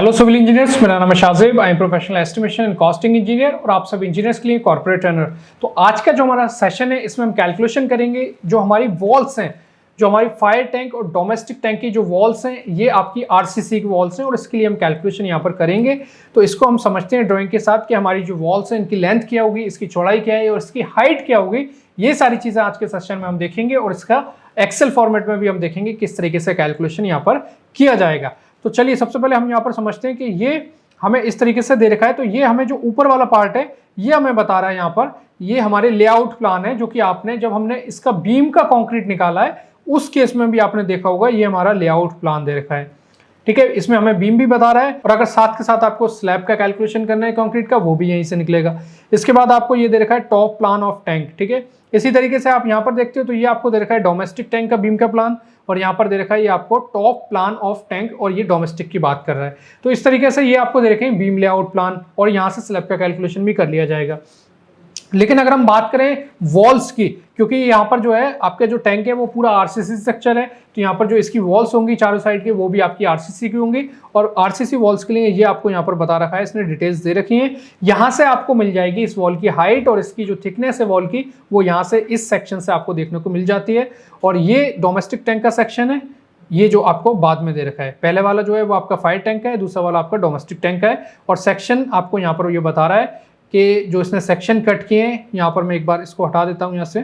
Hello civil engineers, मेरा नाम है Shahzeb. I am professional estimation and costing engineer और आप सब इंजीनियर्स के लिए कॉर्पोरेट ट्रेनर। तो आज का जो हमारा सेशन है इसमें हम कैलकुलेशन करेंगे जो हमारी वॉल्स हैं, जो हमारी फायर टैंक और डोमेस्टिक टैंक की जो वॉल्स हैं, ये आपकी आरसीसी की वॉल्स हैं और इसके लिए हम कैलकुलेशन यहाँ पर करेंगे। तो इसको हम समझते हैं ड्राइंग के साथ कि हमारी जो वॉल्स हैं इनकी लेंथ क्या होगी, इसकी चौड़ाई क्या है और इसकी हाइट क्या होगी। ये सारी चीज़ें आज के सेशन में हम देखेंगे और इसका एक्सेल फॉर्मेट में भी हम देखेंगे किस तरीके से कैलकुलेशन यहाँ पर किया जाएगा। तो चलिए सबसे पहले हम यहाँ पर समझते हैं कि ये हमें इस तरीके से दे रखा है। तो ये हमें जो ऊपर वाला पार्ट है ये हमें बता रहा है यहाँ पर, ये हमारे लेआउट प्लान है जो कि आपने जब हमने इसका बीम का कंक्रीट निकाला है उस केस में भी आपने देखा होगा, ये हमारा लेआउट प्लान दे रखा है। ठीक है, इसमें हमें बीम भी बता रहा है और अगर साथ के साथ आपको स्लैब का कैलकुलेशन करना है कंक्रीट का, वो भी यहीं से निकलेगा। इसके बाद आपको ये दे रखा है टॉप प्लान ऑफ टैंक। ठीक है, इसी तरीके से आप यहाँ पर देखते हो तो ये आपको दे रखा है डोमेस्टिक टैंक का बीम का प्लान और यहाँ पर दे रखा है ये आपको टॉप प्लान ऑफ टैंक और ये डोमेस्टिक की बात कर रहा है। तो इस तरीके से ये आपको दे रखे हैं बीम लेआउट प्लान और यहाँ से स्लैब का कैलकुलेशन भी कर लिया जाएगा। लेकिन अगर हम बात करें वॉल्स की, क्योंकि यहाँ पर जो है आपका जो टैंक है वो पूरा आरसीसी स्ट्रक्चर है, तो यहाँ पर जो इसकी वॉल्स होंगी चारों साइड की वो भी आपकी आरसीसी की होंगी और आरसीसी वॉल्स के लिए ये आपको यहाँ पर बता रखा है, इसने डिटेल्स दे रखी हैं। यहाँ से आपको मिल जाएगी इस वॉल की हाइट और इसकी जो थिकनेस है वॉल की, वो यहाँ से इस सेक्शन से आपको देखने को मिल जाती है। और ये डोमेस्टिक टैंक का सेक्शन है, ये जो आपको बाद में दे रखा है। पहले वाला जो है वो आपका फायर टैंक का है, दूसरा वाला आपका डोमेस्टिक टैंक का है। और सेक्शन आपको यहाँ पर ये बता रहा है कि जो इसने सेक्शन कट किए हैं, यहाँ पर मैं एक बार इसको हटा देता हूँ यहाँ से,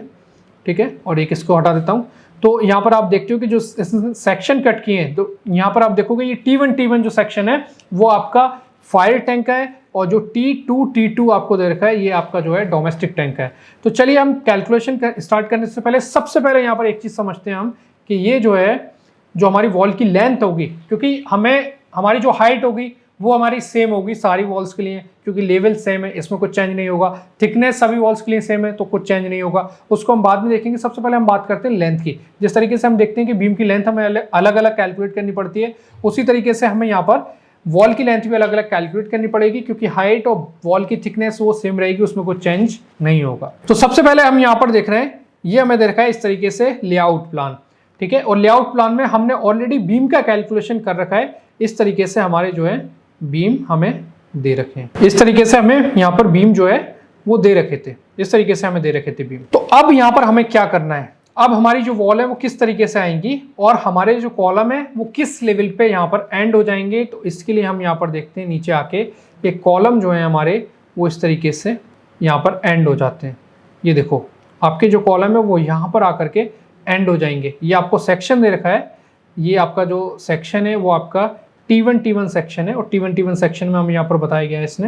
ठीक है, और एक इसको हटा देता हूँ। तो यहाँ पर आप देखते हो कि जो सेक्शन कट किए हैं, तो यहाँ पर आप देखोगे ये T1 जो सेक्शन है वो आपका फायर टैंक का है और जो T2 आपको दे रखा है ये आपका जो है डोमेस्टिक टैंक का है। तो चलिए हम कैलकुलेशन स्टार्ट करने से पहले सबसे पहले यहाँ पर एक चीज़ समझते हैं हम कि ये जो है जो हमारी वॉल की लेंथ होगी, क्योंकि हमें हमारी जो हाइट होगी वो हमारी सेम होगी सारी वॉल्स के लिए, क्योंकि लेवल सेम है, इसमें कुछ चेंज नहीं होगा। थिकनेस सभी वॉल्स के लिए सेम है तो कुछ चेंज नहीं होगा, उसको हम बाद में देखेंगे। सबसे पहले हम बात करते हैं लेंथ की। जिस तरीके से हम देखते हैं कि बीम की लेंथ हमें अलग अलग कैलकुलेट करनी पड़ती है, उसी तरीके से हमें यहाँ पर वॉल की लेंथ भी अलग अलग कैलकुलेट करनी पड़ेगी, क्योंकि हाइट और वॉल की थिकनेस वो सेम रहेगी, उसमें कुछ चेंज नहीं होगा। तो सबसे पहले हम यहाँ पर देख रहे हैं, ये हमें दे रखा है इस तरीके से लेआउट प्लान। ठीक है, और लेआउट प्लान में हमने ऑलरेडी बीम का कैलकुलेशन कर रखा है। इस तरीके से हमारे जो है बीम हमें दे रखे हैं, इस तरीके से हमें यहाँ पर बीम जो है वो दे रखे थे, इस तरीके से हमें दे रखे थे बीम। तो अब यहाँ पर हमें क्या करना है, अब हमारी जो वॉल है वो किस तरीके से आएंगी और हमारे जो कॉलम है वो किस लेवल पे यहाँ पर एंड हो जाएंगे। तो इसके लिए हम यहाँ पर देखते हैं नीचे आके एक कॉलम जो है हमारे वो इस तरीके से यहाँ पर एंड हो जाते हैं। ये देखो आपके जो कॉलम है वो यहाँ पर आकर के एंड हो जाएंगे। ये आपको सेक्शन दे रखा है, ये आपका जो सेक्शन है वो आपका T1 सेक्शन है और T1 सेक्शन में हम यहाँ पर बताया गया है इसने,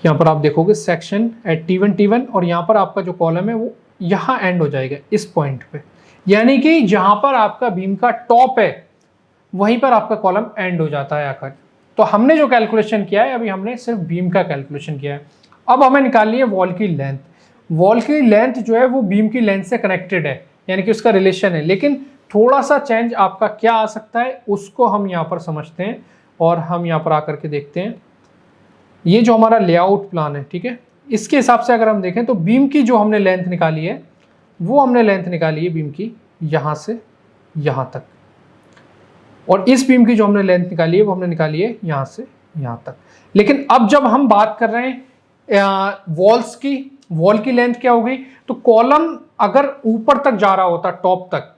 यहाँ पर आप देखोगे सेक्शन एट T1 और यहाँ पर आपका जो कॉलम है वो यहाँ एंड हो जाएगा इस पॉइंट पे, यानी कि जहाँ पर आपका बीम का टॉप है वहीं पर आपका कॉलम एंड हो जाता है आकर। तो हमने जो कैलकुलेशन किया है अभी हमने सिर्फ बीम का कैलकुलेशन किया है। अब हमें निकालनी है वॉल की लेंथ। वॉल की लेंथ जो है वो बीम की लेंथ से कनेक्टेड है, यानी कि उसका रिलेशन है, लेकिन थोड़ा सा चेंज आपका क्या आ सकता है उसको हम यहाँ पर समझते हैं और हम यहाँ पर आकर के देखते हैं। ये जो हमारा लेआउट प्लान है, ठीक है, इसके हिसाब से अगर हम देखें तो बीम की जो हमने लेंथ निकाली है वो हमने लेंथ निकाली है बीम की यहाँ से यहाँ तक, और इस बीम की जो हमने लेंथ निकाली है वो हमने निकाली है यहाँ से यहाँ तक। लेकिन अब जब हम बात कर रहे हैं वॉल्स की, वॉल की लेंथ क्या होगी, तो कॉलम अगर ऊपर तक जा रहा होता टॉप तक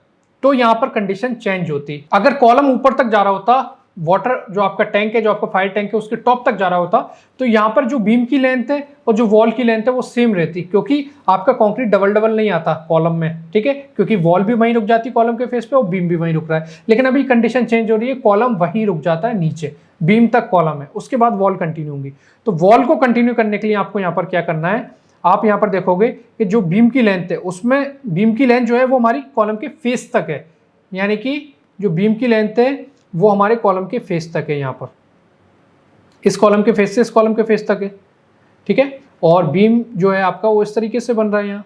तो यहाँ पर कंडीशन चेंज होती। अगर कॉलम ऊपर तक जा रहा होता, वाटर जो आपका टैंक है, जो आपका फायर टैंक है उसके टॉप तक जा रहा होता, तो यहाँ पर जो बीम की लेंथ है और जो वॉल की लेंथ है वो सेम रहती, क्योंकि आपका कंक्रीट डबल नहीं आता कॉलम में। ठीक है, क्योंकि वॉल भी वहीं रुक जाती कॉलम के फेस पे और बीम भी वहीं रुक रहा है। लेकिन अभी कंडीशन चेंज हो रही है, कॉलम वहीं रुक जाता है नीचे, बीम तक कॉलम है, उसके बाद वॉल कंटिन्यू होगी। तो वॉल को कंटिन्यू करने के लिए आपको यहाँ पर क्या करना है, आप यहाँ पर देखोगे कि जो बीम की लेंथ है उसमें बीम की लेंथ जो है वो हमारी कॉलम के फेस तक है, यानी कि जो बीम की लेंथ है वो हमारे कॉलम के फेस तक है, यहाँ पर इस कॉलम के फेस से इस कॉलम के फेस तक है। ठीक है, और बीम जो है आपका वो इस तरीके से बन रहा है, यहाँ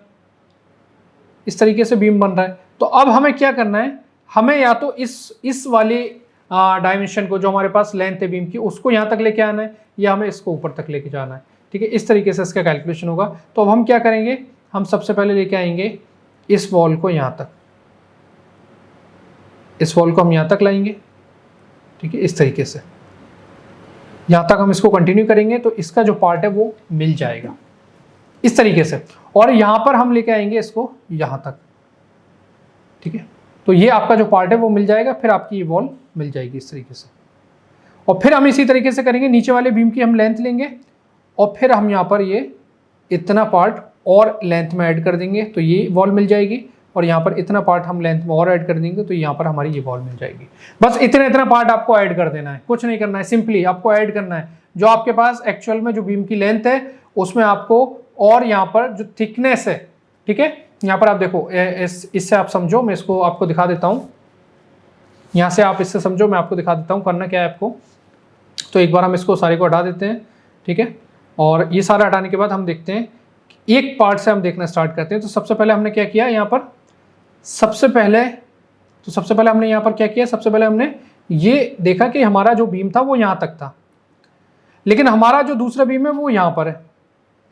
इस तरीके से बीम बन रहा है। तो अब हमें क्या करना है, हमें या तो इस वाली डायमेंशन को जो हमारे पास लेंथ है बीम की उसको यहाँ तक लेके आना है, या हमें इसको ऊपर तक लेके जाना है। ठीक है, इस तरीके से इसका कैलकुलेशन होगा। तो अब हम क्या करेंगे, हम सबसे पहले लेके आएंगे इस वॉल को यहाँ तक, इस वॉल को हम यहाँ तक लाएंगे। ठीक है, इस तरीके से यहाँ तक हम इसको कंटिन्यू करेंगे तो इसका जो पार्ट है वो मिल जाएगा इस तरीके से, और यहाँ पर हम लेके आएंगे इसको यहाँ तक, ठीक है। तो ये आपका जो पार्ट है वो मिल जाएगा, फिर आपकी ये वॉल मिल जाएगी इस तरीके से। और फिर हम इसी तरीके से करेंगे, नीचे वाले बीम की हम लेंथ लेंगे और फिर हम यहाँ पर ये इतना पार्ट और लेंथ में ऐड कर देंगे तो ये वॉल मिल जाएगी, और यहाँ पर इतना पार्ट हम लेंथ में और ऐड कर देंगे तो यहाँ पर हमारी ये वॉल मिल जाएगी। बस इतना पार्ट आपको ऐड कर देना है, कुछ नहीं करना है, सिंपली आपको ऐड करना है जो आपके पास एक्चुअल में जो बीम की लेंथ है उसमें आपको, और यहाँ पर जो थिकनेस है, ठीक है। यहाँ पर आप देखो इससे आप समझो, मैं इसको आपको दिखा देता हूँ, यहाँ से आप इससे समझो, मैं आपको दिखा देता हूँ करना क्या है आपको। तो एक बार हम इसको सारे को हटा देते हैं, ठीक है। और ये सारा हटाने के बाद हम देखते हैं, एक पार्ट से हम देखना स्टार्ट करते हैं। तो सबसे पहले हमने क्या किया यहाँ पर, सबसे पहले हमने यहाँ पर क्या किया, सबसे पहले हमने ये देखा कि हमारा जो बीम था वो यहाँ तक था, लेकिन हमारा जो दूसरा बीम है वो यहाँ पर है,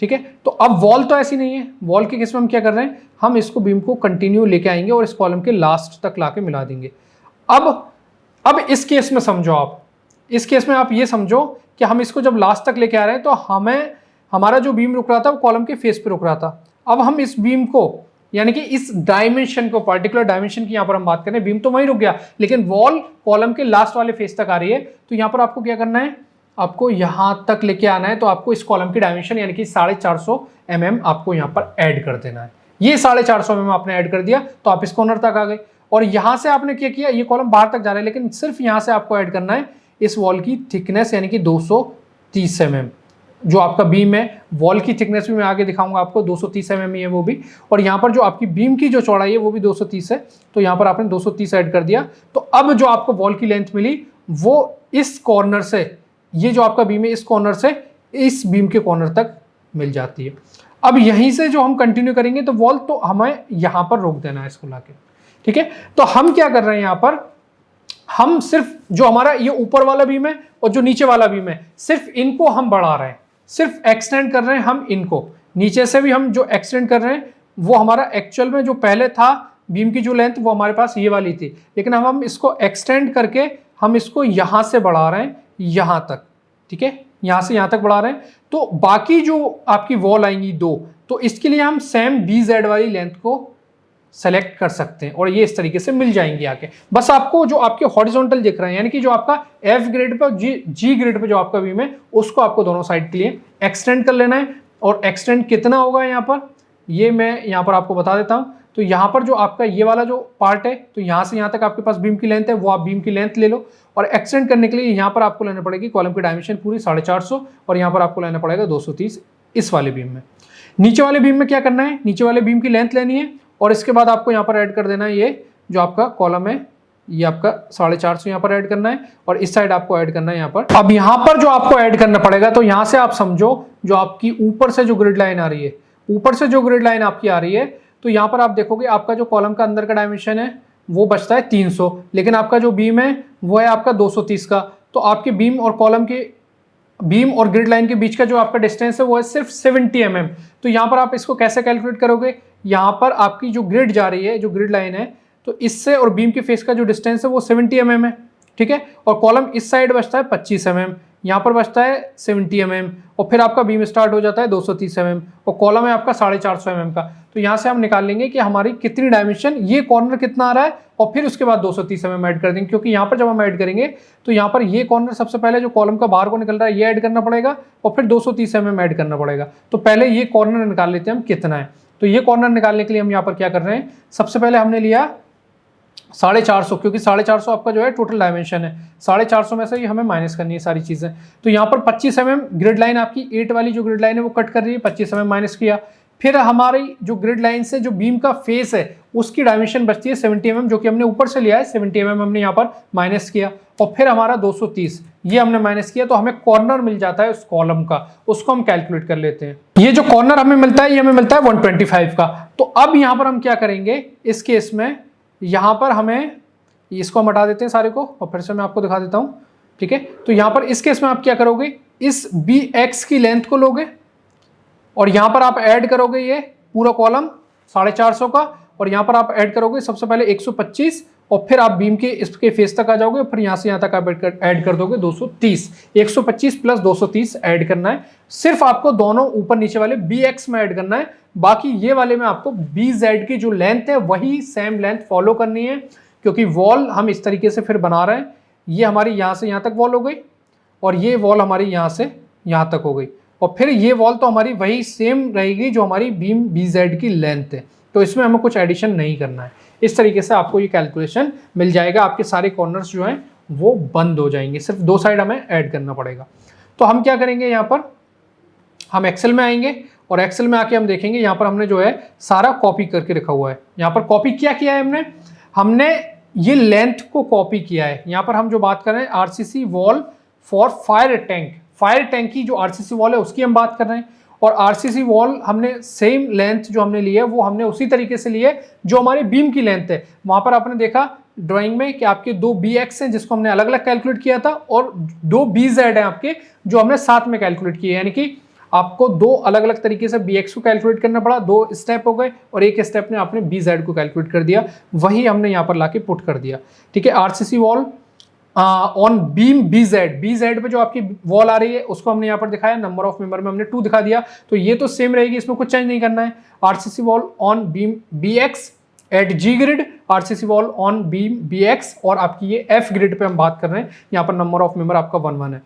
ठीक है। तो अब वॉल तो ऐसी नहीं है, वॉल के केस में हम क्या कर रहे हैं, हम इसको बीम को कंटिन्यू लेके आएंगे और इस कॉलम के लास्ट तक लाके मिला देंगे। अब इस केस में समझो आप, इस केस में आप ये समझो कि हम इसको जब लास्ट तक लेके आ रहे हैं तो हमें हमारा जो बीम रुक रहा था वो कॉलम के फेस पे रुक रहा था। अब हम इस बीम को, यानी कि इस डायमेंशन को, पर्टिकुलर डायमेंशन की यहाँ पर हम बात करें, बीम तो वहीं रुक गया लेकिन वॉल कॉलम के लास्ट वाले फेस तक आ रही है। तो यहाँ पर आपको क्या करना है, आपको यहाँ तक लेके आना है। तो आपको इस कॉलम की डायमेंशन यानी कि 450 mm आपको यहाँ पर ऐड कर देना है। ये 450 mm आपने ऐड कर दिया तो आप इस कॉर्नर तक आ गए, और यहाँ से आपने क्या किया, ये कॉलम बाहर तक जा रहा है लेकिन सिर्फ यहाँ से आपको ऐड करना है इस वॉल की थिकनेस यानी कि 230 mm। जो आपका बीम है, वॉल की थिकनेस भी मैं आगे दिखाऊंगा आपको, 230 mm ही है वो भी, और यहाँ पर जो आपकी बीम की जो चौड़ाई है वो भी 230 है। तो यहाँ पर आपने 230 ऐड कर दिया। तो अब जो आपको वॉल की लेंथ मिली वो इस कॉर्नर से, ये जो आपका बीम है इस कॉर्नर से इस बीम के कॉर्नर तक मिल जाती है। अब यहीं से जो हम कंटिन्यू करेंगे तो वॉल तो हमें यहाँ पर रोक देना है इसको लाके, ठीक है। तो हम क्या कर रहे हैं यहाँ पर, हम सिर्फ जो हमारा ये ऊपर वाला बीम है और जो नीचे वाला बीम है, सिर्फ इनको हम बढ़ा रहे हैं, सिर्फ एक्सटेंड कर रहे हैं हम इनको। नीचे से भी हम जो एक्सटेंड कर रहे हैं वो हमारा एक्चुअल में जो पहले था बीम की जो लेंथ वो हमारे पास ये वाली थी, लेकिन अब हम इसको एक्सटेंड करके हम इसको यहां से बढ़ा रहे हैं यहां तक, ठीक है, यहां से यहां तक बढ़ा रहे हैं। तो बाकी जो आपकी वॉल आएंगी दो, तो इसके लिए हम सेम BZ वाली लेंथ को सेलेक्ट कर सकते हैं और ये इस तरीके से मिल जाएंगी आके। बस आपको जो आपके हॉरिजॉन्टल दिख रहे हैं, यानी कि जो आपका F ग्रेड पर G ग्रेड पे जो आपका बीम है उसको आपको दोनों साइड के लिए एक्सटेंड कर लेना है। और एक्सटेंड कितना होगा यहाँ पर, ये मैं यहाँ पर आपको बता देता हूँ। तो यहाँ पर जो आपका ये वाला जो पार्ट है, तो यहाँ से यहाँ तक आपके पास बीम की लेंथ है, वो आप बीम की लेंथ ले लो। और एक्सटेंड करने के लिए यहाँ पर आपको लेना पड़ेगी कॉलम की डायमेंशन पूरी 450, और यहाँ पर आपको लेना पड़ेगा 230 इस वाले बीम में। नीचे वाले बीम में क्या करना है, नीचे वाले बीम की लेंथ लेनी है और इसके बाद आपको यहाँ पर ऐड कर देना है ये जो आपका कॉलम है, ये आपका 450 यहाँ पर ऐड करना है, और इस साइड आपको ऐड करना है यहाँ पर। अब यहाँ पर जो आपको ऐड करना पड़ेगा, तो यहाँ से आप समझो जो आपकी ऊपर से जो ग्रिड लाइन आ रही है, ऊपर से जो ग्रिड लाइन आपकी आ रही है, तो यहाँ पर आप देखोगे आपका जो कॉलम का अंदर का डायमेंशन है वो बचता है 300, लेकिन आपका जो बीम है वो है आपका 230 का। तो आपके बीम और कॉलम के, बीम और ग्रिड लाइन के बीच का जो आपका डिस्टेंस है वो है सिर्फ 70 mm। तो यहाँ पर आप इसको कैसे कैलकुलेट करोगे, यहाँ पर आपकी जो ग्रिड जा रही है, जो ग्रिड लाइन है, तो इससे और बीम के फेस का जो डिस्टेंस है वो 70 mm है, ठीक है। और कॉलम इस साइड बचता है 25 mm, यहाँ पर बचता है 70 mm, और फिर आपका बीम स्टार्ट हो जाता है 230 mm, और कॉलम है आपका 450 mm का। तो यहाँ से हम निकाल लेंगे कि हमारी कितनी डायमेंशन, ये कॉर्नर कितना आ रहा है, और फिर उसके बाद 230 mm ऐड कर देंगे, क्योंकि यहाँ पर जब हम ऐड करेंगे तो यहाँ पर ये कॉर्नर सबसे पहले जो कॉलम का बाहर को निकल रहा है ये ऐड करना पड़ेगा, और फिर 230 mm ऐड करना पड़ेगा। तो पहले ये कॉर्नर निकाल लेते हैं हम कितना है। तो ये कॉर्नर निकालने के लिए हम यहाँ पर क्या कर रहे हैं, सबसे पहले हमने लिया 450, क्योंकि 450 आपका जो है टोटल डायमेंशन है, 450 में से ही हमें माइनस करनी है सारी चीजें। तो यहाँ पर 25 mm ग्रिड लाइन आपकी 8 वाली जो ग्रिड लाइन है वो कट कर रही है, 25 mm माइनस किया। फिर हमारी जो ग्रिड लाइन से जो बीम का फेस है उसकी डायमेंशन बचती है 70 mm, जो कि हमने ऊपर से लिया है, 70 mm हमने यहाँ पर माइनस किया, और फिर हमारा 230 ये हमने माइनस किया। तो हमें कॉर्नर मिल जाता है उस कॉलम का, उसको हम कैलकुलेट कर लेते हैं। ये जो कॉर्नर हमें मिलता है ये हमें मिलता है 125 का। तो अब यहाँ पर हम क्या करेंगे, इस केस में यहाँ पर हमें इसको हम हटा देते हैं सारे को, और फिर से मैं आपको दिखा देता हूँ, ठीक है। तो यहाँ पर इस केस में आप क्या करोगे, इस BX की लेंथ को लोगे और यहाँ पर आप ऐड करोगे ये पूरा कॉलम 450 का, और यहाँ पर आप ऐड करोगे सबसे पहले 125 और फिर आप बीम के इसके फेस तक आ जाओगे, फिर यहाँ से यहाँ तक आप ऐड कर दोगे 230। 125 प्लस 230 ऐड करना है। सिर्फ आपको दोनों ऊपर नीचे वाले BX में ऐड करना है, बाकी ये वाले में आपको BZ की जो लेंथ है वही सेम लेंथ फॉलो करनी है, क्योंकि वॉल हम इस तरीके से फिर बना रहे हैं। ये हमारी यहाँ से यहाँ तक वॉल हो गई और ये वॉल हमारी यहाँ से यहाँ तक हो गई, और फिर ये वॉल तो हमारी वही सेम रहेगी जो हमारी बीम BZ की लेंथ है, तो इसमें हमें कुछ एडिशन नहीं करना है। इस तरीके से आपको ये कैलकुलेशन मिल जाएगा। आपके सारे कॉर्नर्स जो हैं वो बंद हो जाएंगे, सिर्फ 2 साइड हमें ऐड करना पड़ेगा। तो हम क्या करेंगे, यहाँ पर हम एक्सेल में आएंगे और एक्सेल में आके हम देखेंगे यहाँ पर हमने जो है सारा कॉपी करके रखा हुआ है। यहाँ पर कॉपी क्या किया है हमने ये लेंथ को कॉपी किया है। यहाँ पर हम जो बात कर रहे हैं RCC wall for fire tank की जो RCC वॉल है उसकी हम बात कर रहे हैं, और RCC वॉल हमने सेम लेंथ जो हमने ली है वो हमने उसी तरीके से ली है जो हमारी बीम की लेंथ है। वहां पर आपने देखा ड्राइंग में कि आपके 2 BX हैं जिसको हमने अलग अलग कैलकुलेट किया था, और 2 BZ हैं आपके जो हमने साथ में कैलकुलेट किए, यानी कि आपको 2 अलग अलग तरीके से BX को कैलकुलेट करना पड़ा। 2 स्टेप हो गए और एक स्टेप में आपने BZ को कैलकुलेट कर दिया, वही हमने यहाँ पर लाके पुट कर दिया। ठीक है, RCC wall on beam BZ पे जो आपकी वॉल आ रही है उसको हमने यहाँ पर दिखाया, नंबर ऑफ मेंबर में हमने 2 दिखा दिया, तो ये तो सेम रहेगी, इसमें कुछ चेंज नहीं करना है। RCC wall on beam BX at G grid, RCC wall on beam BX, और आपकी ये F ग्रिड पे हम बात कर रहे हैं, यहाँ पर नंबर ऑफ मेंबर आपका 1 है।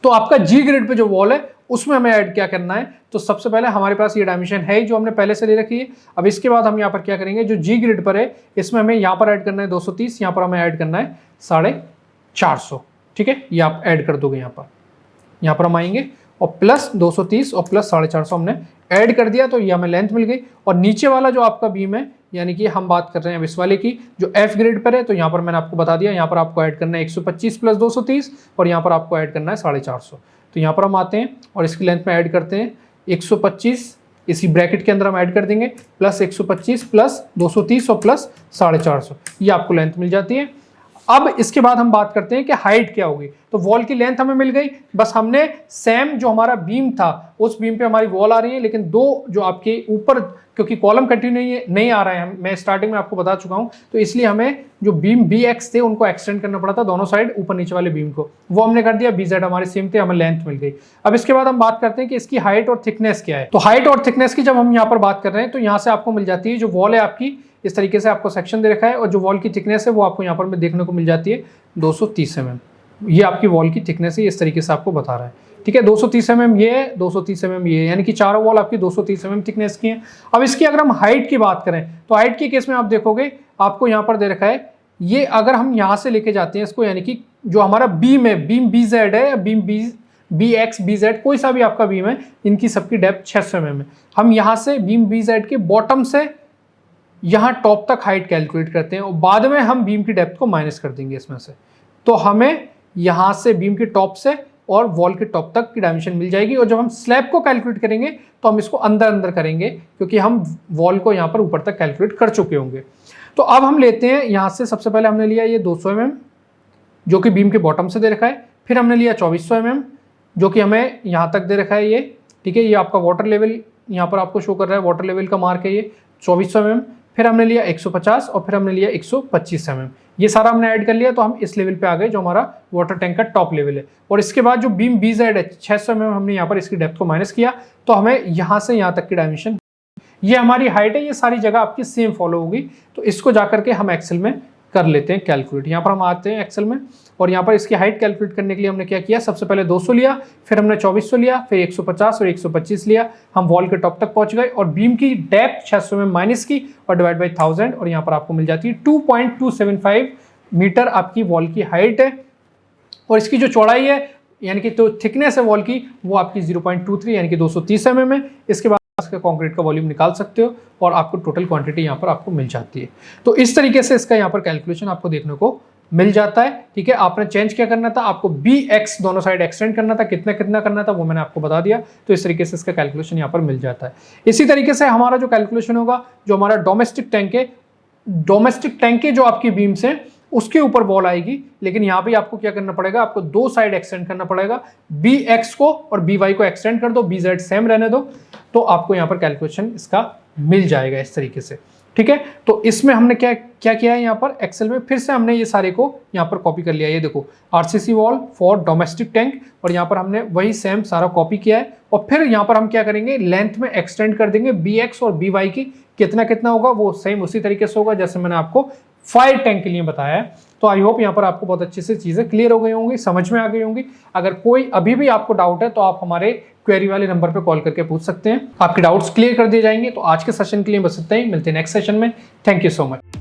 तो आपका G ग्रिड पे जो वॉल है उसमें हमें ऐड क्या करना है, तो सबसे पहले हमारे पास ये डायमेंशन है जो हमने पहले से ले रखी है। अब इसके बाद हम यहाँ पर क्या करेंगे, जो G ग्रिड पर है इसमें हमें यहाँ पर ऐड करना है 230, यहाँ पर हमें ऐड करना है 450। ठीक है, ये आप ऐड कर दोगे यहाँ पर हम आएंगे और प्लस 230 और प्लस 450 हमने ऐड कर दिया, तो ये हमें लेंथ मिल गई। और नीचे वाला जो आपका बीम है, यानी कि हम बात कर रहे हैं इस वाले की जो F ग्रिड पर है, तो यहाँ पर मैंने आपको बता दिया, यहाँ पर आपको ऐड करना है 125 प्लस 230 और यहाँ पर आपको ऐड करना है 450। तो यहाँ पर हम आते हैं और इसकी लेंथ में ऐड करते हैं 125, इसी ब्रैकेट के अंदर हम ऐड कर देंगे प्लस 125 प्लस 230 और प्लस 450, ये आपको लेंथ मिल जाती है। अब इसके बाद हम बात करते हैं कि हाइट क्या होगी। तो वॉल की लेंथ हमें मिल गई, बस हमने सेम जो हमारा बीम था उस बीम पे हमारी वॉल आ रही है, लेकिन 2 जो आपके ऊपर, क्योंकि कॉलम कंटिन्यू नहीं आ रहा है, मैं स्टार्टिंग में आपको बता चुका हूं, तो इसलिए हमें जो बीम BX थे उनको एक्सटेंड करना पड़ा था, दोनों साइड ऊपर नीचे वाले बीम को, वो हमने कर दिया। BZ हमारे सेम थे, हमें लेंथ मिल गई। अब इसके बाद हम बात करते हैं कि इसकी हाइट और थिकनेस क्या है। तो हाइट और थिकनेस की जब हम यहाँ पर बात कर रहे हैं तो यहाँ से आपको मिल जाती है, जो वॉल है आपकी इस तरीके से आपको सेक्शन दे रखा है, और जो वॉल की थिकनेस है वो आपको यहाँ पर देखने को मिल जाती है 230 mm। ये आपकी वॉल की थिकनेस है, इस तरीके से आपको बता रहा है। ठीक है, 230 mm ये है, 230 mm ये है, यानी कि चारों वॉल आपकी 230 mm थिकनेस की है। अब इसकी अगर हम हाइट की बात करें तो हाइट के केस में आप देखोगे आपको यहाँ पर दे रखा है, ये अगर हम यहाँ से लेके जाते हैं इसको, यानी कि जो हमारा बीम है, बीम BZ है, बीम BX BZ कोई सा भी आपका बीम है, इनकी सबकी डेप्थ 600 mm है। हम यहाँ से बीम BZ के बॉटम से यहाँ टॉप तक हाइट कैलकुलेट करते हैं और बाद में हम बीम की डेप्थ को माइनस कर देंगे इसमें से, तो हमें यहाँ से बीम के टॉप से और वॉल के टॉप तक की डायमेंशन मिल जाएगी। और जब हम स्लैब को कैलकुलेट करेंगे तो हम इसको अंदर अंदर करेंगे, क्योंकि हम वॉल को यहाँ पर ऊपर तक कैलकुलेट कर चुके होंगे। तो अब हम लेते हैं यहाँ से, सबसे पहले हमने लिया ये 200 mm जो कि बीम के बॉटम से दे रखा है, फिर हमने लिया 2400 mm जो कि हमें यहाँ तक दे रखा है ये। ठीक है, ये आपका वाटर लेवल यहाँ पर आपको शो कर रहा है, वाटर लेवल का मार्क है ये 2400 mm। फिर हमने लिया 150 और फिर हमने लिया 125 mm, ये सारा हमने ऐड कर लिया, तो हम इस लेवल पे आ गए जो हमारा वाटर टैंक का टॉप लेवल है। और इसके बाद जो बीम BZ है 600 mm हमने यहाँ पर इसकी डेप्थ को माइनस किया, तो हमें यहाँ से यहाँ तक की डायमेंशन, ये हमारी हाइट है, ये सारी जगह आपकी सेम फॉलो होगी। तो इसको जाकर के हम एक्सेल में कर लेते हैं कैलकुलेट। यहाँ पर हम आते हैं एक्सेल में और यहाँ पर इसकी हाइट कैलकुलेट करने के लिए हमने क्या किया, सबसे पहले 200 लिया, फिर हमने 2400 लिया, फिर 150 और 125 लिया, हम वॉल के टॉप तक पहुंच गए और बीम की डेप्थ 600 में माइनस की और डिवाइड बाई 1000, और यहाँ पर आपको मिल जाती है 2.275 मीटर आपकी वॉल की हाइट है। और इसकी जो चौड़ाई है, यानी कि तो थिकनेस है वॉल की, वो आपकी 0.23 यानी कि 230 mm है। इसके बाद इसका कंक्रीट का वॉल्यूम निकाल सकते हो और आपको टोटल क्वांटिटी यहाँ पर आपको मिल जाती है। तो इस तरीके से इसका यहाँ पर कैलकुलेशन आपको देखने को मिल जाता है। ठीक है, आपने चेंज क्या करना था, आपको BX दोनों साइड एक्सटेंड करना था, कितना कितना करना था वो मैंने आपको बता दिया। तो इस तरीके से इसका कैलकुलेशन यहाँ पर मिल जाता है। इसी तरीके से हमारा जो कैलकुलेशन होगा, जो हमारा डोमेस्टिक टैंक है जो आपकी बीम्स है उसके ऊपर बॉल आएगी, लेकिन यहाँ पे आपको क्या करना पड़ेगा, आपको 2 साइड एक्सटेंड करना पड़ेगा, BX को और BY को एक्सटेंड कर दो, BZ सेम रहने दो, तो आपको यहाँ पर कैलकुलेशन इसका मिल जाएगा इस तरीके से। ठीक है। तो इसमें हमने क्या क्या किया है, यहाँ पर एक्सेल में फिर से हमने ये सारे को यहाँ पर कॉपी कर लिया। ये देखो RCC wall for domestic tank, और यहाँ पर हमने वही सेम सारा कॉपी किया है। और फिर यहाँ पर हम क्या करेंगे, लेंथ में एक्सटेंड कर देंगे BX और BY की, कितना कितना होगा वो सेम उसी तरीके से होगा जैसे मैंने आपको फायर टैंक के लिए बताया है। तो आई होप यहाँ पर आपको बहुत अच्छे से चीजें क्लियर हो गई होंगी, समझ में आ गई होंगी। अगर कोई अभी भी आपको डाउट है तो आप हमारे क्वेरी वाले नंबर पे कॉल करके पूछ सकते हैं, आपके डाउट्स क्लियर कर दिए जाएंगे। तो आज के सेशन के लिए बस इतना ही, मिलते हैं नेक्स्ट सेशन में। Thank you so much.